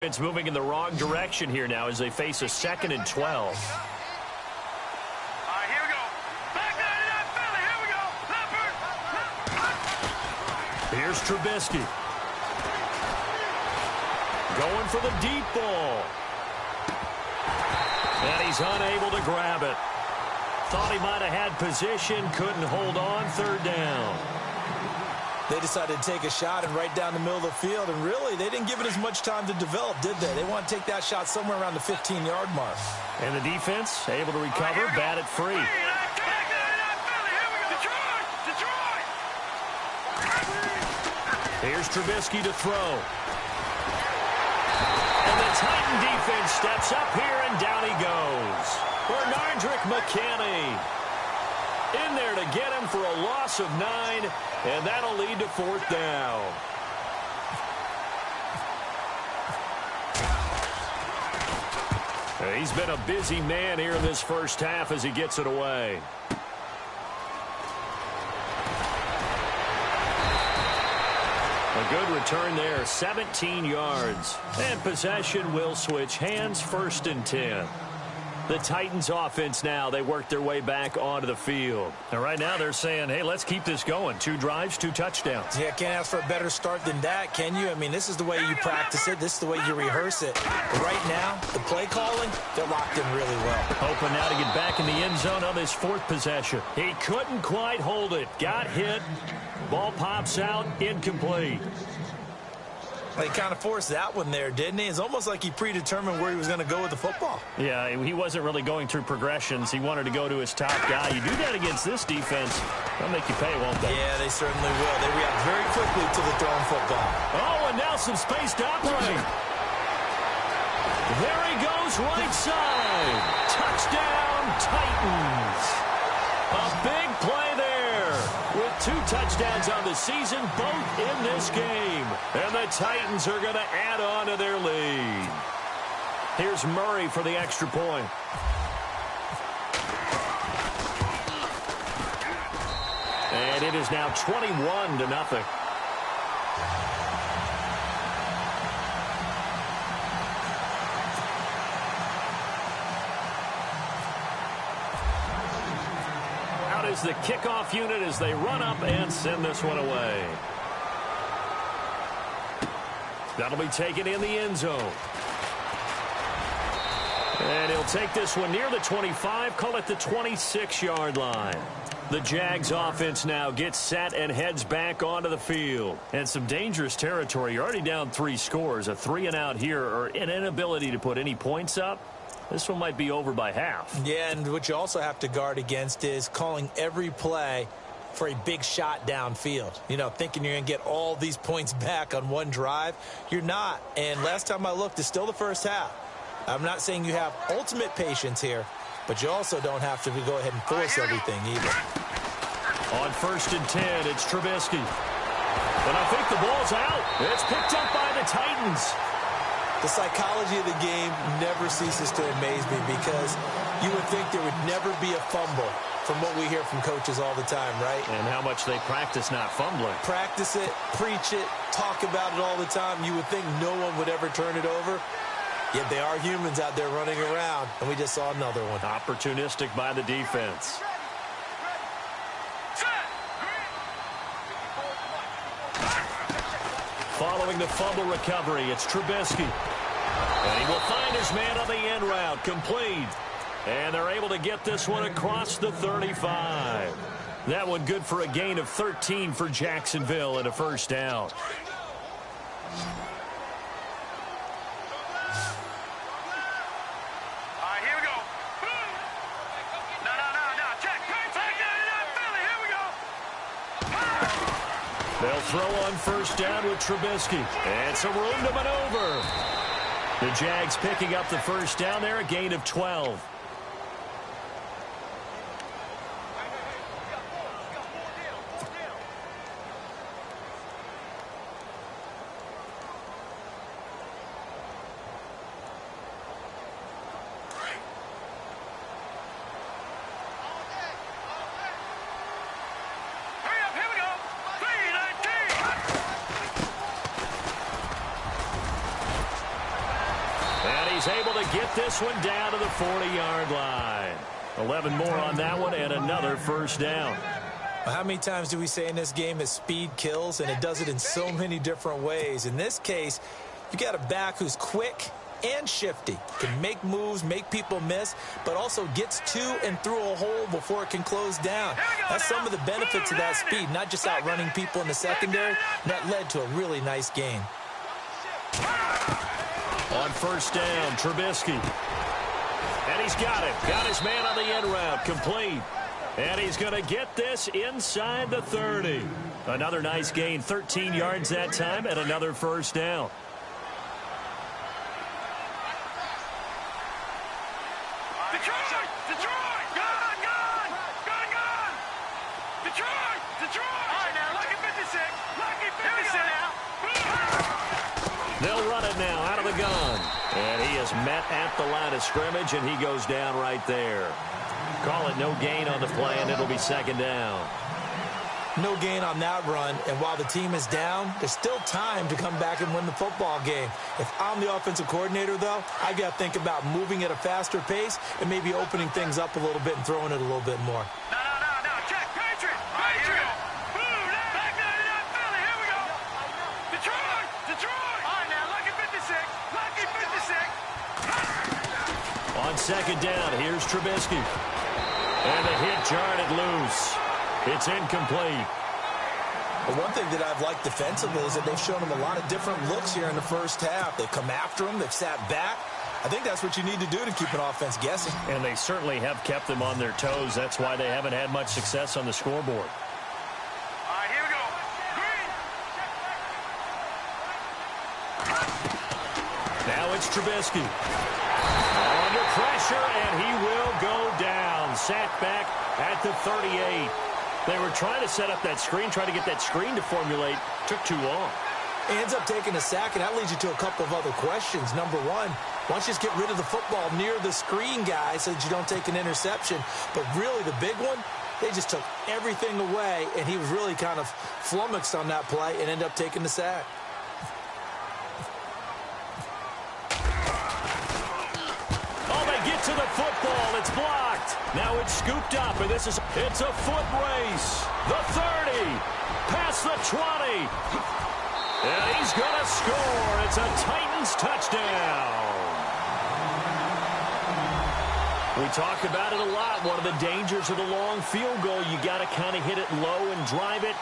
It's moving in the wrong direction here now as they face a 2nd and 12. All right, here we go. Back there, Philly. Here we go. Leopard. Here's Trubisky. Going for the deep ball. And he's unable to grab it. Thought he might have had position, couldn't hold on, 3rd down. They decided to take a shot and right down the middle of the field, and really, they didn't give it as much time to develop, did they? They want to take that shot somewhere around the 15-yard mark. And the defense able to recover, bat it free. Here's Trubisky to throw. And the Titan defense steps up here, and down he goes. Bernardrick McKinney in there to get him for a loss of 9, and that'll lead to 4th down. He's been a busy man here in this first half as he gets it away. A good return there, 17 yards. And possession will switch hands, 1st and 10. The Titans offense now, they work their way back onto the field. And right now they're saying, hey, let's keep this going. 2 drives, 2 touchdowns. Yeah, can't ask for a better start than that, can you? I mean, this is the way you practice it. This is the way you rehearse it. But right now, the play calling, they're locked in really well. Hoping now to get back in the end zone on this 4th possession. He couldn't quite hold it. Got hit. Ball pops out, incomplete. He kind of forced that one there, didn't he? It's almost like he predetermined where he was going to go with the football. Yeah, he wasn't really going through progressions. He wanted to go to his top guy. You do that against this defense, they'll make you pay, won't they? Yeah, they certainly will. They react very quickly to the thrown football. Oh, and now some space to operate. There he goes, right side. Touchdown, Titans. A big play there with 2 touchdowns on the season, both in this game. And the Titans are going to add on to their lead. Here's Murray for the extra point. And it is now 21-0. Is the kickoff unit as they run up and send this one away. That'll be taken in the end zone. And he'll take this one near the 25, call it the 26-yard line. The Jags offense now gets set and heads back onto the field. And some dangerous territory. You're already down 3 scores. A 3-and-out here or an inability to put any points up. This one might be over by half. Yeah, and what you also have to guard against is calling every play for a big shot downfield. You know, thinking you're going to get all these points back on one drive. You're not. And last time I looked, it's still the first half. I'm not saying you have ultimate patience here, but you also don't have to go ahead and force everything either. On 1st and 10, it's Trubisky. And I think the ball's out. It's picked up by the Titans. The psychology of the game never ceases to amaze me because you would think there would never be a fumble from what we hear from coaches all the time, right? And how much they practice not fumbling. Practice it, preach it, talk about it all the time. You would think no one would ever turn it over. Yet they are humans out there running around, and we just saw another one. Opportunistic by the defense. Following the fumble recovery, it's Trubisky. And he will find his man on the end route, complete. And they're able to get this one across the 35. That one good for a gain of 13 for Jacksonville and a 1st down. They'll throw on 1st down with Trubisky. And some room to maneuver. The Jags picking up the 1st down there, a gain of 12. he's able to get this one down to the 40-yard line. 11 more on that one and another first down. How many times do we say in this game that speed kills, and it does it in so many different ways? In this case, you got a back who's quick and shifty, can make moves, make people miss, but also gets to and through a hole before it can close down. That's some of the benefits of that speed, not just outrunning people in the secondary. That led to a really nice game. On first down, Trubisky. And he's got it. Got his man on the end route, complete. And he's going to get this inside the 30. Another nice gain, 13 yards that time, and another first down. They'll run it now out of the gun. And he is met at the line of scrimmage, and he goes down right there. Call it no gain on the play, and it'll be second down. No gain on that run, and while the team is down, there's still time to come back and win the football game. If I'm the offensive coordinator, though, I got to think about moving at a faster pace and maybe opening things up a little bit and throwing it a little bit more. No. Check. Patriot. Patriot. Boom. Back down to that Philly. Here we go. Detroit. All right, now, lucky 56. Lucky 56. On second down, here's Trubisky. And the hit jarred it loose. It's incomplete. But one thing that I've liked defensively is that they've shown him a lot of different looks here in the first half. They've come after him. They've sat back. I think that's what you need to do to keep an offense guessing. And they certainly have kept them on their toes. That's why they haven't had much success on the scoreboard. All right, here we go. Green. Now it's Trubisky. Under pressure, and he will go down. Sacked back at the 38. They were trying to set up that screen, trying to get that screen to formulate. Took too long. He ends up taking a sack, and that leads you to a couple of other questions. Number one, why don't you just get rid of the football near the screen guy so that you don't take an interception? But really, the big one, they just took everything away, and he was really kind of flummoxed on that play and ended up taking the sack. Oh, they get to the football. It's blocked. Now it's scooped up, and it's a foot race. The 30, past the 20. And he's going to score. It's a Titans touchdown. We talk about it a lot. One of the dangers of the long field goal, you got to kind of hit it low and drive it.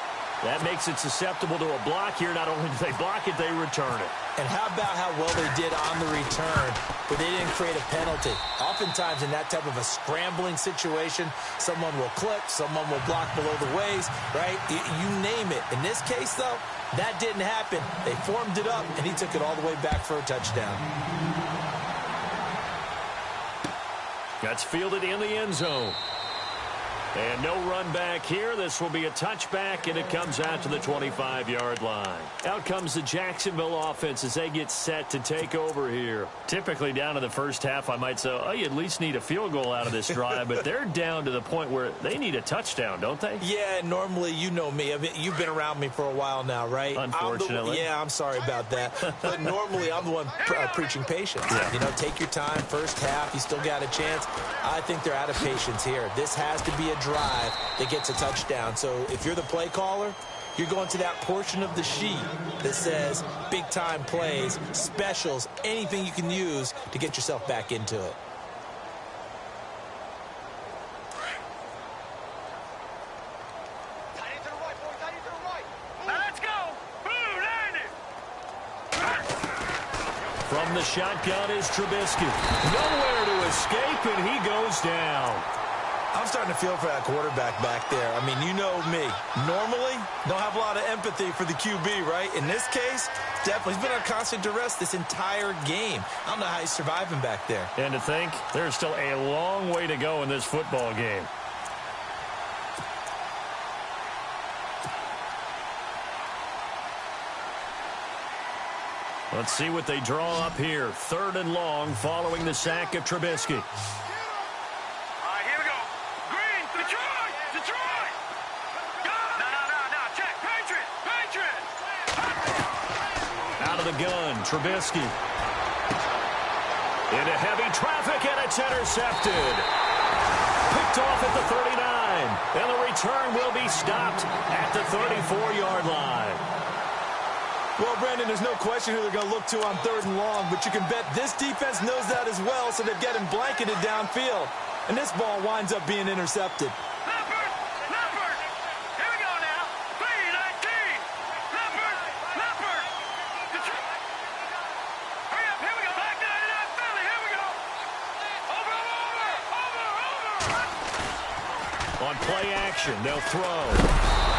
That makes it susceptible to a block here. Not only do they block it, they return it. And how about how well they did on the return, but they didn't create a penalty. Oftentimes in that type of a scrambling situation, someone will clip, someone will block below the waist, right? You name it. In this case, though, that didn't happen. They formed it up, and he took it all the way back for a touchdown. That's fielded in the end zone. And no run back here. This will be a touchback, and it comes out to the 25-yard line. Out comes the Jacksonville offense as they get set to take over here. Typically down to the first half, I might say, oh, you at least need a field goal out of this drive, but they're down to the point where they need a touchdown, don't they? Yeah, normally, you know me. I mean, you've been around me for a while now, right? Unfortunately. I'm sorry about that. But normally, I'm the one preaching patience. Yeah. You know, take your time. First half, you still got a chance. I think they're out of patience here. This has to be a drive that gets a touchdown. So if you're the play caller, you're going to that portion of the sheet that says big time plays, specials, anything you can use to get yourself back into it. Now let's go. Boom, From the shotgun is Trubisky. Nowhere to escape, and he goes down. I'm starting to feel for that quarterback back there. I mean, you know me. Normally, don't have a lot of empathy for the QB, right? In this case, definitely. He's been on constant duress this entire game. I don't know how he's surviving back there. And to think, there's still a long way to go in this football game. Let's see what they draw up here. 3rd and long following the sack of Trubisky. Out of the gun, Trubisky. Into heavy traffic, and it's intercepted. Picked off at the 39, and the return will be stopped at the 34-yard line. Well, Brandon, there's no question who they're going to look to on 3rd and long, but you can bet this defense knows that as well, so they've got him blanketed downfield. And this ball winds up being intercepted. Leopard! Leopard! Here we go now. 3-19. Leopard! Leopard! Hurry up, here we go. Back 99 Philly, here we go. Over. On play action, they'll throw.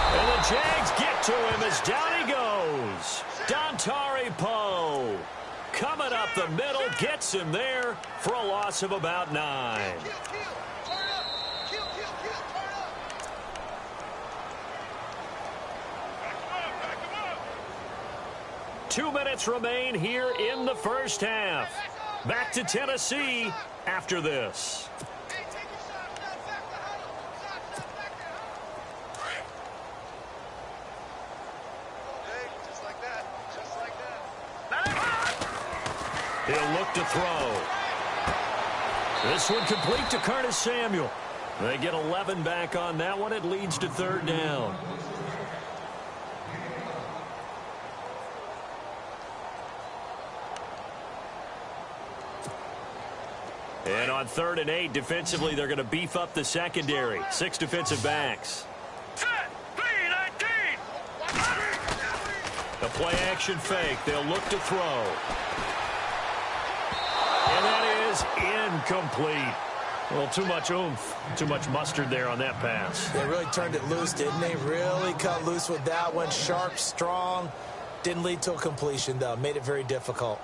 And the Jags get to him as down he goes. Dontari Poe coming up the middle, gets him there for a loss of about 9. 2 minutes remain here in the first half. Back to Tennessee after this. He'll look to throw. This one complete to Curtis Samuel. They get 11 back on that one. It leads to 3rd down. And on 3rd and 8, defensively, they're going to beef up the secondary. 6 defensive backs. Set! 3-19. The play action fake. They'll look to throw. And that is incomplete. Well, too much oomph, too much mustard there on that pass. They really turned it loose, didn't they? Really cut loose with that one. Sharp, strong. Didn't lead to a completion, though. Made it very difficult.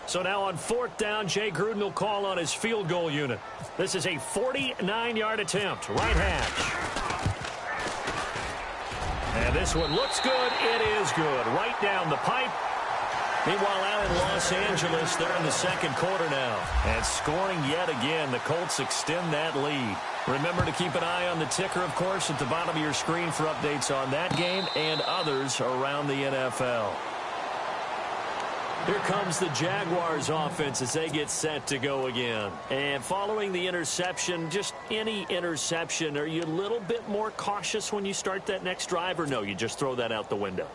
So now on 4th down, Jay Gruden will call on his field goal unit. This is a 49-yard attempt, right hash. And this one looks good. It is good. Right down the pipe. Meanwhile, out in Los Angeles, they're in the 2nd quarter now. And scoring yet again, the Colts extend that lead. Remember to keep an eye on the ticker, of course, at the bottom of your screen for updates on that game and others around the NFL. Here comes the Jaguars offense as they get set to go again. And following the interception, just any interception, are you a little bit more cautious when you start that next drive, or no, you just throw that out the window?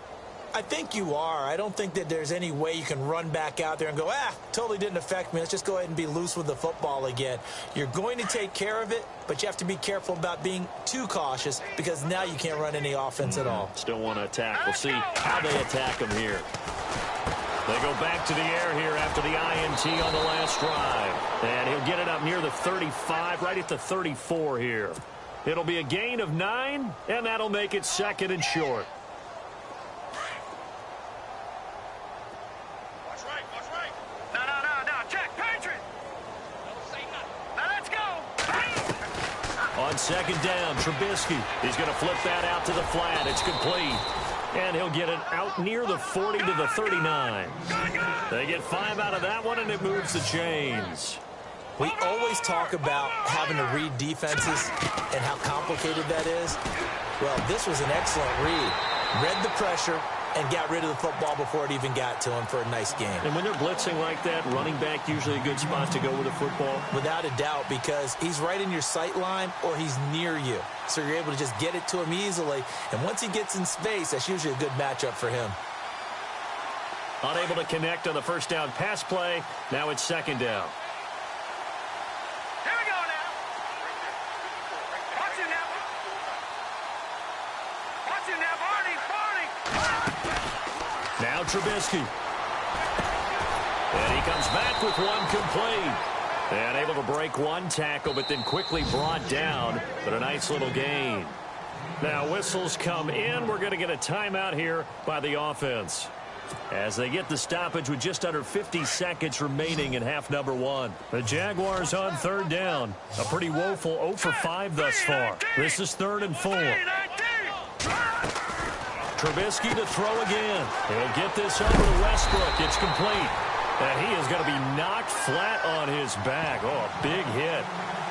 I think you are. I don't think that there's any way you can run back out there and go, totally didn't affect me. Let's just go ahead and be loose with the football again. You're going to take care of it, but you have to be careful about being too cautious because now you can't run any offense at all. Still want to attack. We'll see how they attack them here. They go back to the air here after the INT on the last drive. And he'll get it up near the 35, right at the 34 here. It'll be a gain of 9, and that'll make it 2nd and short. On 2nd down, Trubisky. He's going to flip that out to the flat. It's complete. And he'll get it out near the 40 to the 39. They get 5 out of that one, and it moves the chains. We always talk about having to read defenses and how complicated that is. Well, this was an excellent read. Read the pressure and got rid of the football before it even got to him for a nice game. And when they're blitzing like that, running back usually a good spot to go with the football? Without a doubt, because he's right in your sight line or he's near you. So you're able to just get it to him easily. And once he gets in space, that's usually a good matchup for him. Unable to connect on the first down pass play. Now it's 2nd down. Here we go now. Watch it now. Watch it now, Barney. Now Trubisky. And he comes back with one complete. And able to break one tackle, but then quickly brought down. But a nice little gain. Now whistles come in. We're going to get a timeout here by the offense, as they get the stoppage with just under 50 seconds remaining in half number 1. The Jaguars on 3rd down. A pretty woeful 0 for 5 thus far. This is 3rd and 4. Trubisky to throw again. He'll get this over to Westbrook. It's complete. And he is going to be knocked flat on his back. Oh, a big hit.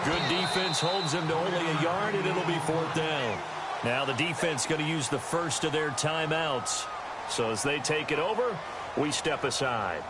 Good defense holds him to only a yard, and it'll be 4th down. Now the defense going to use the first of their timeouts. So as they take it over, We step aside.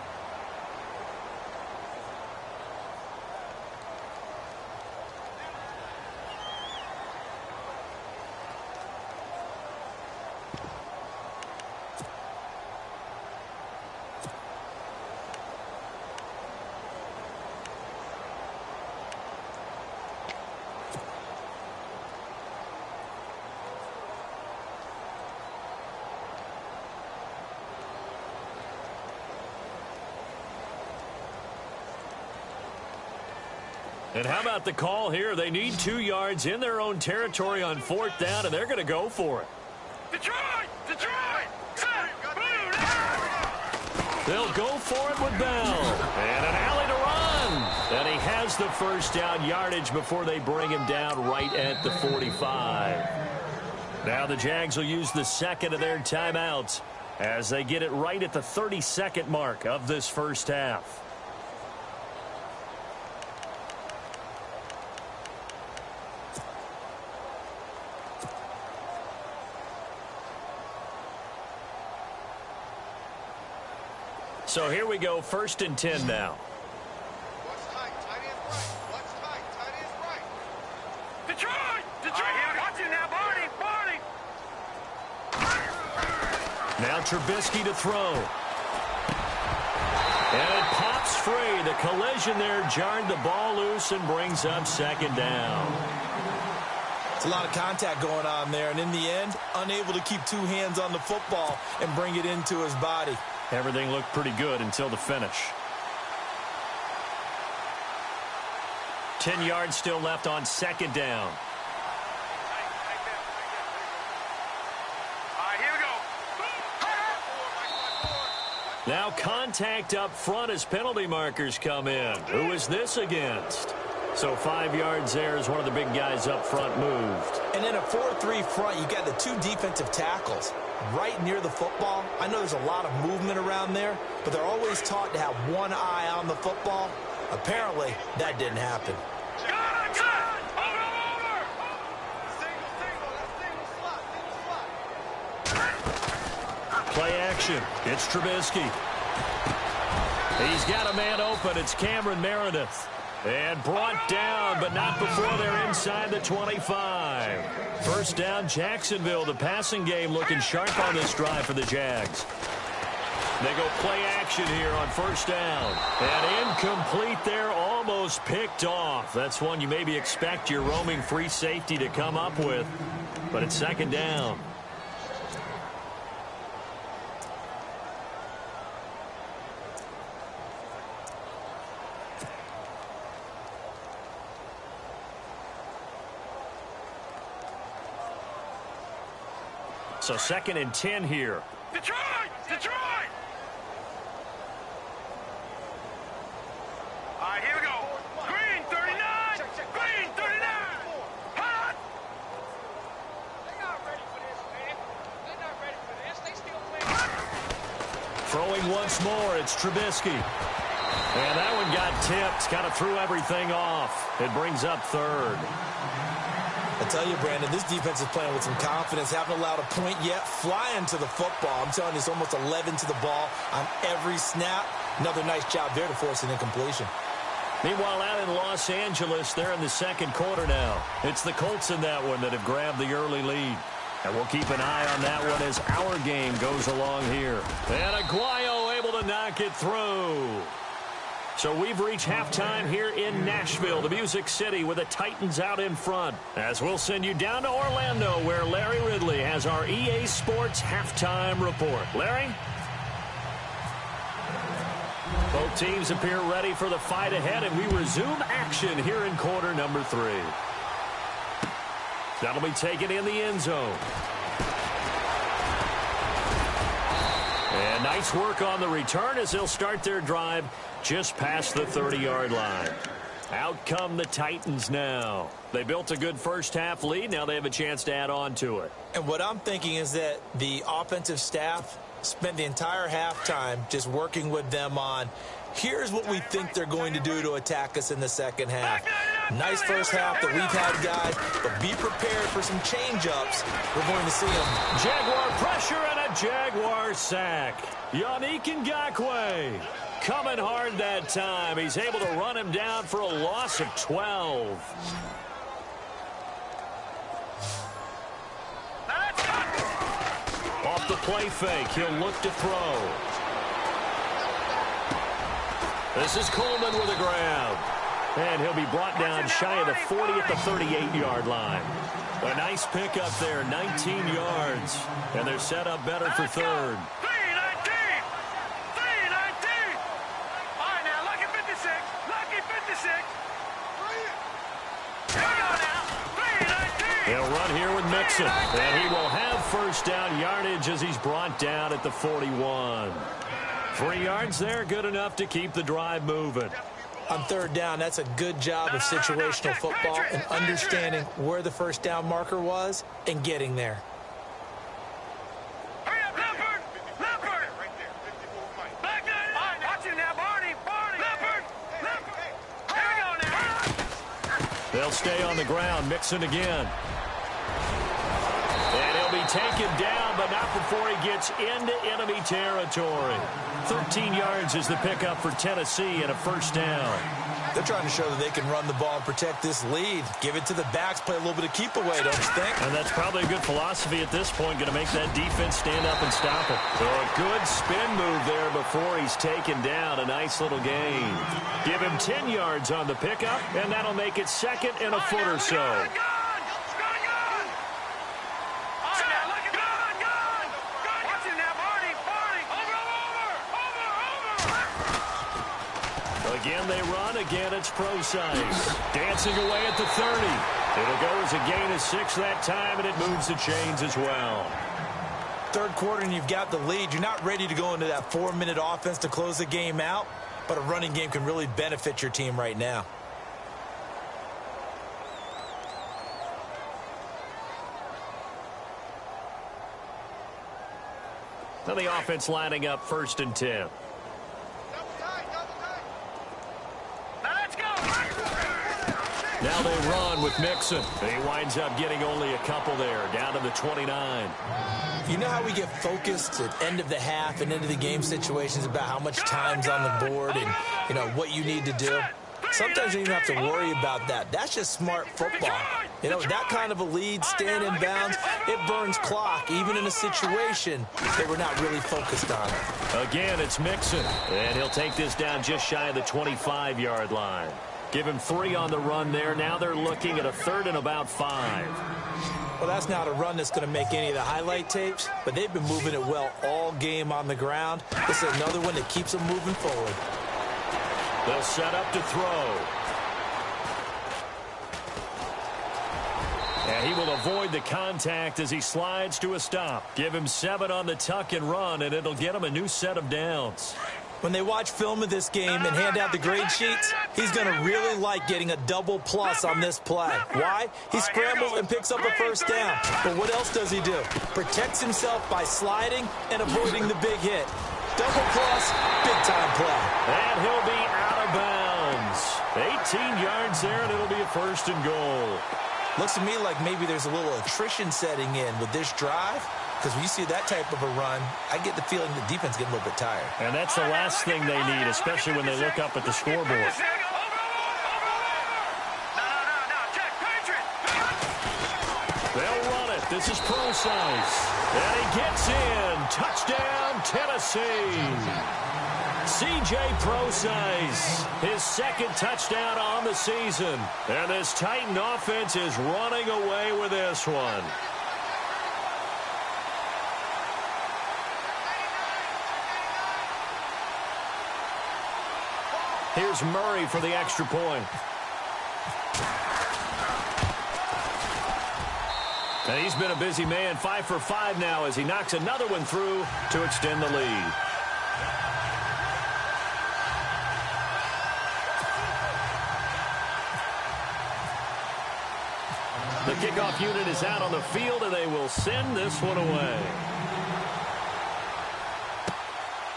And how about the call here? They need 2 yards in their own territory on 4th down, and they're going to go for it. Detroit! Detroit! They'll go for it with Bell. And an alley to run. And he has the first down yardage before they bring him down right at the 45. Now the Jags will use the second of their timeouts as they get it right at the 32nd mark of this first half. So here we go, 1st and 10 now. What's tight? Tight end right. What's tight? Tight end right. Detroit! Detroit! Watch it now, Barney! Barney! Now Trubisky to throw. And it pops free. The collision there jarred the ball loose and brings up 2nd down. It's a lot of contact going on there, and in the end, unable to keep 2 hands on the football and bring it into his body. Everything looked pretty good until the finish. 10 yards still left on 2nd down. All right, here we go. Now contact up front as penalty markers come in. Who is this against? So 5 yards there as one of the big guys up front moved. And in a 4-3 front, you got the 2 defensive tackles right near the football. I know there's a lot of movement around there, but they're always taught to have one eye on the football. Apparently, that didn't happen. Play action. It's Trubisky. He's got a man open. It's Cameron Meredith. And brought down, but not before they're inside the 25. First down, Jacksonville. The passing game looking sharp on this drive for the Jags. They go play action here on 1st down. And incomplete there, almost picked off. That's one you maybe expect your roaming free safety to come up with. But it's 2nd down. So 2nd and 10 here. Detroit! Detroit! All right, here we go. Green 39! Green 39! Hot! They're not ready for this, man. They're not ready for this. They still playing. Throwing once more, it's Trubisky. And that one got tipped. Kind of threw everything off. It brings up 3rd. I tell you, Brandon, this defense is playing with some confidence. Haven't allowed a point yet. Flying to the football. I'm telling you, it's almost 11 to the ball on every snap. Another nice job there to force an incompletion. Meanwhile, out in Los Angeles, they're in the 2nd quarter now. It's the Colts in that one that have grabbed the early lead. And we'll keep an eye on that one as our game goes along here. And Aguayo able to knock it through. So we've reached halftime here in Nashville, the Music City, with the Titans out in front. As we'll send you down to Orlando, where Larry Ridley has our EA Sports halftime report. Larry? Both teams appear ready for the fight ahead, and we resume action here in quarter number 3. That'll be taken in the end zone. And nice work on the return as they'll start their drive just past the 30-yard line. Out come the Titans now. They built a good first-half lead. Now they have a chance to add on to it. And what I'm thinking is that the offensive staff spent the entire halftime just working with them on, here's what we think they're going to do to attack us in the second half. Nice first half that we've had, guys, but be prepared for some change-ups. We're going to see them. Jaguar pressure and a Jaguar sack. Yannick Ngakoue coming hard that time. He's able to run him down for a loss of 12. Off the play fake, he'll look to throw. This is Coleman with a grab. And he'll be brought down shy of the 40 at the 38-yard line. A nice pickup there, 19 yards. And they're set up better for third. 319! 319! All right, now, lucky 56. Lucky 56. Here we go now. 319! He'll run here with Mixon. And he will have first down yardage as he's brought down at the 41. 3 yards there, good enough to keep the drive moving. On third down, that's a good job of situational football and understanding where the first down marker was and getting there. Hurry up, Leopard! Leopard! Right there, 54 Mike. Back there! All right, watch it now, Barney! Barney! Leopard! Leopard! Here we go now! They'll stay on the ground, Mixon again. And he'll be taken down, but not before he gets into enemy territory. 13 yards is the pickup for Tennessee and a first down. They're trying to show that they can run the ball and protect this lead. Give it to the backs, play a little bit of keep away, don't you think? And that's probably a good philosophy at this point, going to make that defense stand up and stop it. So a good spin move there before he's taken down. A nice little gain. Give him 10 yards on the pickup, and that'll make it second and a foot or so. Again, they run. Again, it's Pro-Size. Dancing away at the 30. It'll go as a gain of 6 that time, and it moves the chains as well. Third quarter, and you've got the lead. You're not ready to go into that 4-minute offense to close the game out, but a running game can really benefit your team right now. Now the offense lining up 1st and 10. Now they run with Mixon. He winds up getting only a couple there, down to the 29. You know how we get focused at end of the half and into the game situations about how much time's on the board and, you know, what you need to do? Sometimes you don't even have to worry about that. That's just smart football. You know, that kind of a lead, stand in bounds, it burns clock, even in a situation they were not really focused on it. Again, it's Mixon, and he'll take this down just shy of the 25-yard line. Give him 3 on the run there. Now they're looking at a 3rd and about 5. Well, that's not a run that's going to make any of the highlight tapes, but they've been moving it well all game on the ground. This is another one that keeps them moving forward. They'll set up to throw. And he will avoid the contact as he slides to a stop. Give him 7 on the tuck and run, and it'll get him a new set of downs. When they watch film of this game and hand out the grade sheets, he's going to really like getting a double plus on this play. Why? He scrambles and picks up a first down. But what else does he do? Protects himself by sliding and avoiding the big hit. Double plus, big-time play. And he'll be out of bounds. 18 yards there, and it'll be a 1st and goal. Looks to me like maybe there's a little attrition setting in with this drive. Because when you see that type of a run, I get the feeling the defense getting a little bit tired. And that's the last thing they need, especially when they look up at the scoreboard. They'll run it. This is Pro-Size. And he gets in. Touchdown, Tennessee. C.J. Pro-Size, his 2nd touchdown on the season. And this Titan offense is running away with this one. Here's Murray for the extra point. And he's been a busy man, 5 for 5 now as he knocks another one through to extend the lead. The kickoff unit is out on the field, and they will send this one away.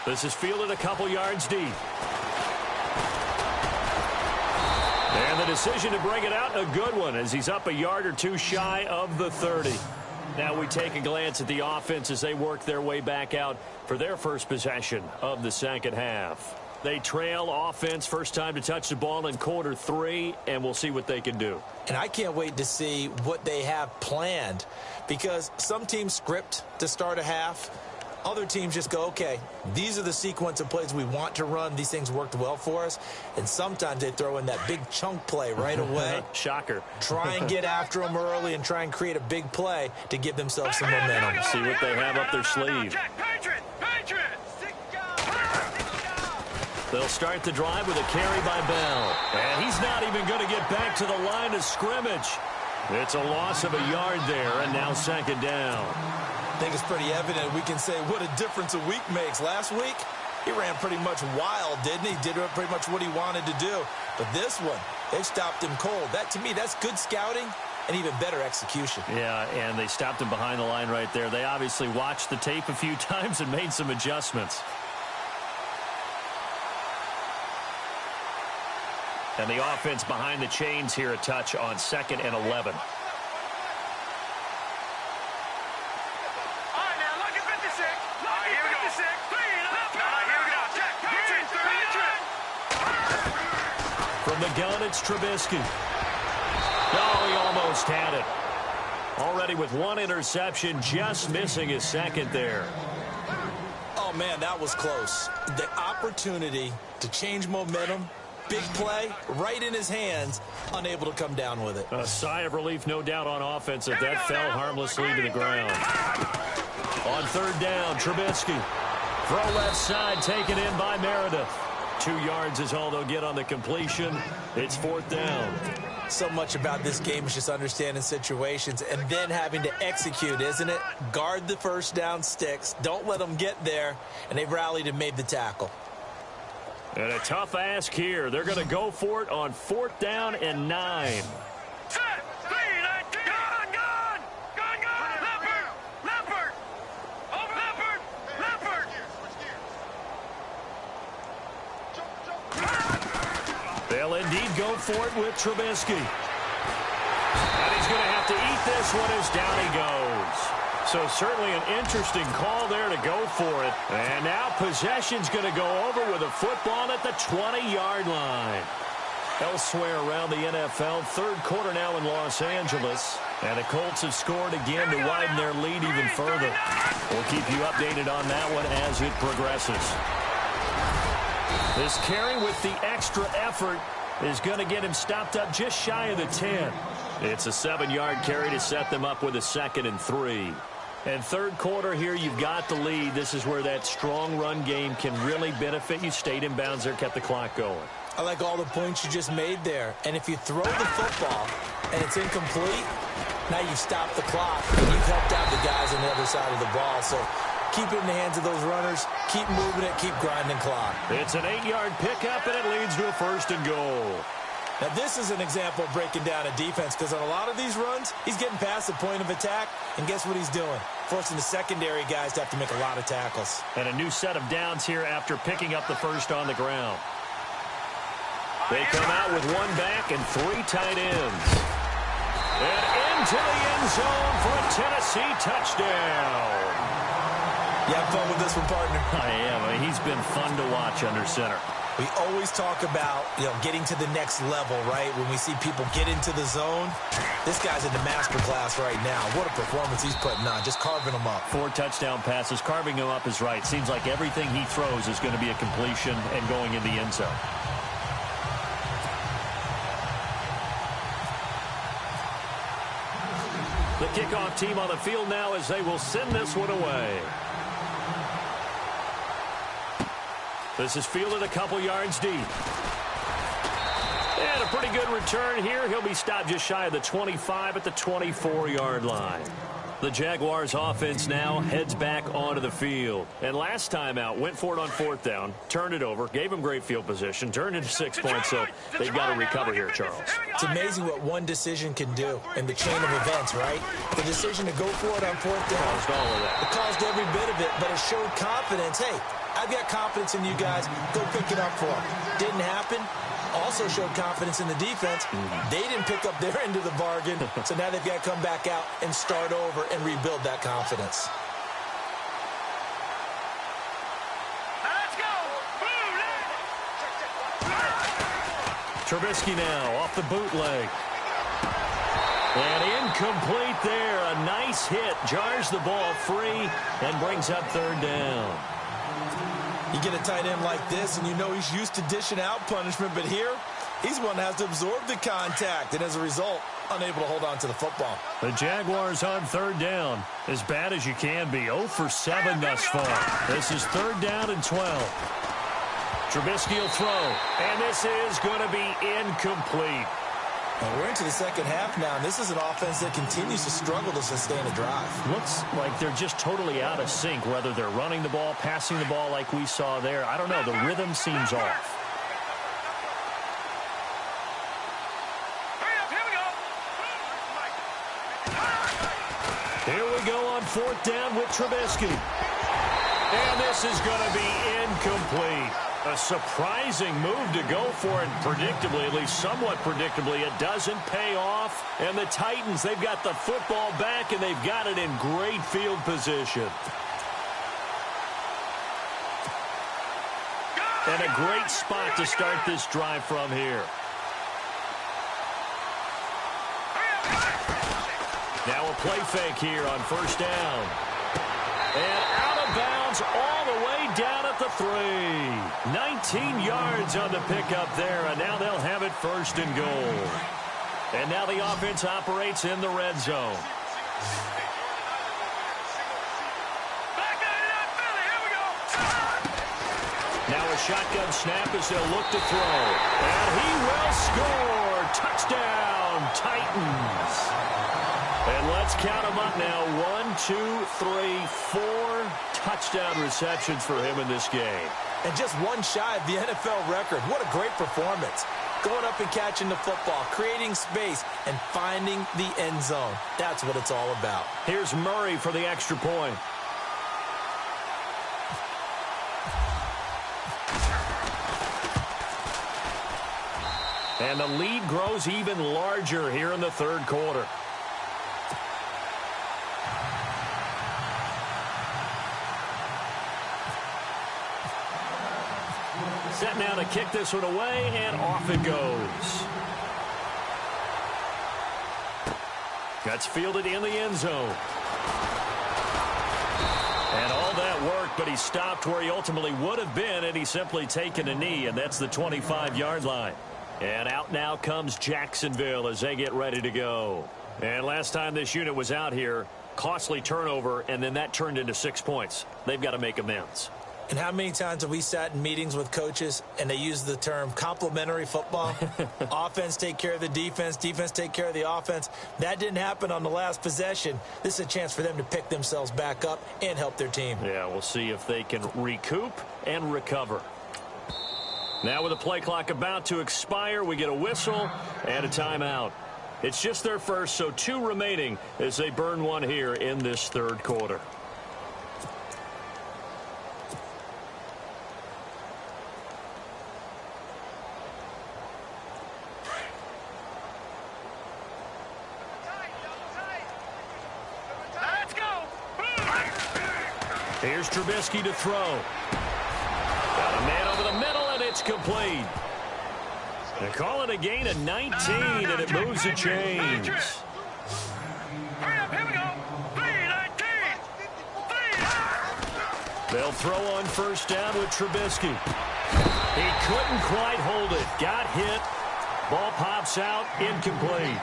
This is fielded a couple yards deep. And the decision to bring it out, a good one, as he's up a yard or two shy of the 30. Now we take a glance at the offense as they work their way back out for their first possession of the second half. They trail offense, first time to touch the ball in quarter 3, and we'll see what they can do. And I can't wait to see what they have planned, because some teams script to start a half. Other teams just go, okay, these are the sequence of plays we want to run. These things worked well for us. And sometimes they throw in that big chunk play right away. Shocker. Try and get after them early and try and create a big play to give themselves some momentum. See what they have up their sleeve. They'll start the drive with a carry by Bell. And he's not even going to get back to the line of scrimmage. It's a loss of a yard there, and now second down. I think it's pretty evident. We can say what a difference a week makes. Last week, he ran pretty much wild, didn't he? Did pretty much what he wanted to do. But this one, they stopped him cold. That, to me, that's good scouting and even better execution. Yeah, and they stopped him behind the line right there. They obviously watched the tape a few times and made some adjustments. And the offense behind the chains here a touch on 2nd and 11. From the gun, it's Trubisky. Oh, he almost had it. Already with one interception, just missing his second there. Oh, man, that was close. The opportunity to change momentum, big play, right in his hands, unable to come down with it. A sigh of relief, no doubt, on offense if that fell harmlessly to the ground. On 3rd down, Trubisky. Throw left side, taken in by Meredith. 2 yards is all they'll get on the completion. It's 4th down. So much about this game is just understanding situations and then having to execute, isn't it? Guard the first down sticks. Don't let them get there. And they've rallied and made the tackle. And a tough ask here. They're going to go for it on 4th down and 9. They'll indeed go for it with Trubisky. And he's going to have to eat this one as down he goes. So certainly an interesting call there to go for it. And now possession's going to go over with a football at the 20-yard line. Elsewhere around the NFL, 3rd quarter now in Los Angeles. And the Colts have scored again to widen their lead even further. We'll keep you updated on that one as it progresses. This carry with the extra effort is going to get him stopped up just shy of the 10. It's a 7-yard carry to set them up with a 2nd and 3. And 3rd quarter here, you've got the lead. This is where that strong run game can really benefit you. Stayed in bounds there, kept the clock going. I like all the points you just made there. And if you throw the football and it's incomplete, now you've stopped the clock and you've helped out the guys on the other side of the ball. So keep it in the hands of those runners. Keep moving it. Keep grinding clock. It's an 8-yard pickup, and it leads to a 1st and goal. Now, this is an example of breaking down a defense, because on a lot of these runs, he's getting past the point of attack, and guess what he's doing? Forcing the secondary guys to have to make a lot of tackles. And a new set of downs here after picking up the 1st on the ground. They come out with 1 back and 3 tight ends. And into the end zone for a Tennessee touchdown. You have fun with this one, partner? I am. I mean, he's been fun to watch under center. We always talk about, getting to the next level, right? When we see people get into the zone, this guy's in the master class right now. What a performance he's putting on, just carving them up. 4 touchdown passes. Carving them up is right. Seems like everything he throws is going to be a completion and going in the end zone. The kickoff team on the field now as they will send this one away. This is fielded a couple yards deep. And a pretty good return here. He'll be stopped just shy of the 25 at the 24-yard line. The Jaguars offense now heads back onto the field. And last time out, went for it on 4th down, turned it over, gave him great field position, turned into 6 points, so they've got to recover here, Charles. It's amazing what one decision can do in the chain of events, right? The decision to go for it on 4th down. Caused all of that. It caused every bit of it, but it showed confidence. Hey, I've got confidence in you guys. Go pick it up for them. Didn't happen. Also showed confidence in the defense. They didn't pick up their end of the bargain, so now they've got to come back out and start over and rebuild that confidence. Trubisky now off the bootleg. And incomplete there. A nice hit. Jars the ball free and brings up third down. You get a tight end like this, and you know he's used to dishing out punishment, but here, he's one that has to absorb the contact, and as a result, unable to hold on to the football. The Jaguars on third down. As bad as you can be. 0 for 7 thus far. This is third down and 12. Trubisky will throw, and this is going to be incomplete. And we're into the second half now, and this is an offense that continues to struggle to sustain a drive. Looks like they're just totally out of sync, whether they're running the ball, passing the ball like we saw there. I don't know. The rhythm seems off. Here we go on fourth down with Trubisky. And this is going to be incomplete. A surprising move to go for it, predictably, at least somewhat predictably. It doesn't pay off. And the Titans, they've got the football back, and they've got it in great field position. And a great spot to start this drive from here. Now a play fake here on first down. And out of bounds all the way down at the 3. 19 yards on the pickup there, and now they'll have it first and goal. And now the offense operates in the red zone. Now a shotgun snap as they'll look to throw. And he will score. Touchdown, Titans. And let's count them up now. 1, 2, 3, 4 touchdown receptions for him in this game. And just one shy of the NFL record. What a great performance. Going up and catching the football, creating space, and finding the end zone. That's what it's all about. Here's Murray for the extra point. And the lead grows even larger here in the third quarter. Set now to kick this one away, and off it goes. That's fielded in the end zone. And all that work, but he stopped where he ultimately would have been, and he's simply taken a knee, and that's the 25-yard line. And out now comes Jacksonville as they get ready to go. And last time this unit was out here, costly turnover, and then that turned into 6 points. They've got to make amends. And how many times have we sat in meetings with coaches and they use the term complementary football? Offense take care of the defense, defense take care of the offense. That didn't happen on the last possession. This is a chance for them to pick themselves back up and help their team. Yeah, we'll see if they can recoup and recover. Now with the play clock about to expire, we get a whistle and a timeout. It's just their first, so 2 remaining as they burn one here in this third quarter. Here's Trubisky to throw. Got a man over the middle, and it's complete. They call it a gain of 19, and it moves the chains. They'll throw on first down with Trubisky. He couldn't quite hold it. Got hit. Ball pops out, incomplete.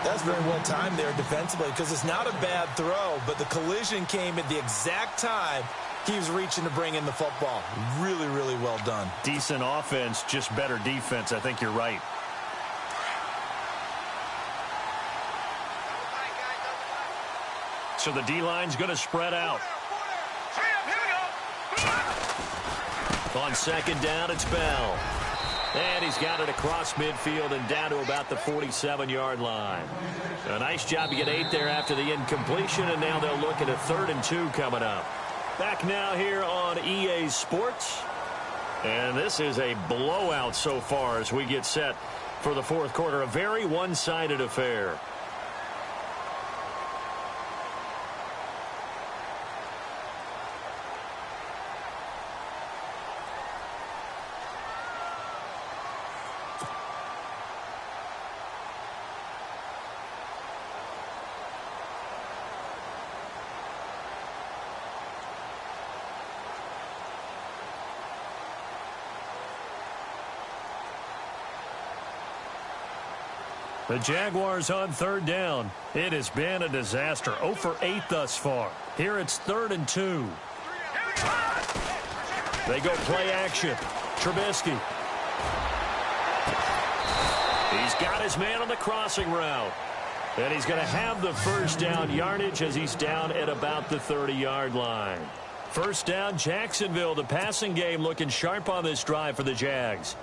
That's very well timed there defensively because it's not a bad throw, but the collision came at the exact time he was reaching to bring in the football. Really, really well done. Decent offense, just better defense. I think you're right. So the D-line's going to spread out. On second down, it's Bell. And he's got it across midfield and down to about the 47-yard line. A nice job to get 8 there after the incompletion, and now they'll look at a 3rd and 2 coming up. Back now here on EA Sports. And this is a blowout so far as we get set for the fourth quarter. A very one-sided affair. The Jaguars on third down. It has been a disaster. 0 for 8 thus far. Here it's 3rd and 2. They go play action. Trubisky. He's got his man on the crossing route. And he's going to have the first down yardage as he's down at about the 30-yard line. First down, Jacksonville. The passing game looking sharp on this drive for the Jags.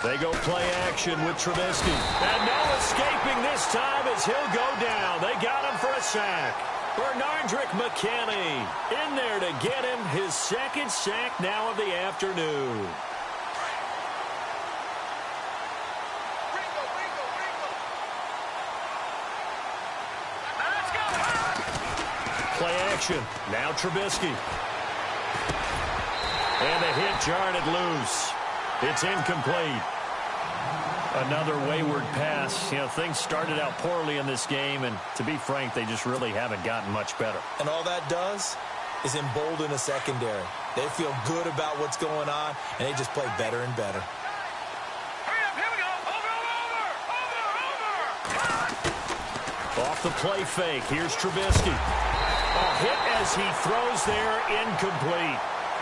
They go play action with Trubisky. And no escaping this time as he'll go down. They got him for a sack. Bernardrick McKinney in there to get him his second sack now of the afternoon. Play action. Now Trubisky. And the hit jarred it loose. It's incomplete. Another wayward pass. You know, things started out poorly in this game, and to be frank, they just really haven't gotten much better. And all that does is embolden a secondary. They feel good about what's going on, and they just play better and better. Hurry up, here we go. Over. Off the play fake. Here's Trubisky. A hit as he throws there, incomplete.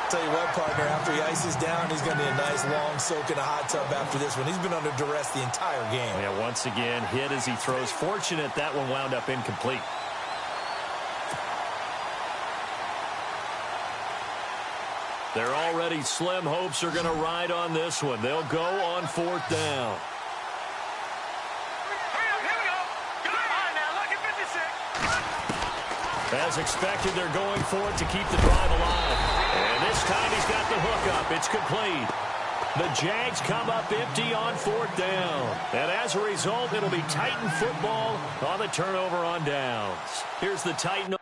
Tell you what, partner, after he ices down, he's going to be a nice long soak in a hot tub after this one. He's been under duress the entire game. Yeah, once again, hit as he throws. Fortunate that one wound up incomplete. Their already slim hopes are going to ride on this one. They'll go on 4th down. Hurry up, here we go. Come on now, look at 56. As expected, they're going for it to keep the drive alive. And this time he's got the hook up. It's complete. The Jags come up empty on 4th down. And as a result, it'll be Titan football on the turnover on downs. Here's the Titan.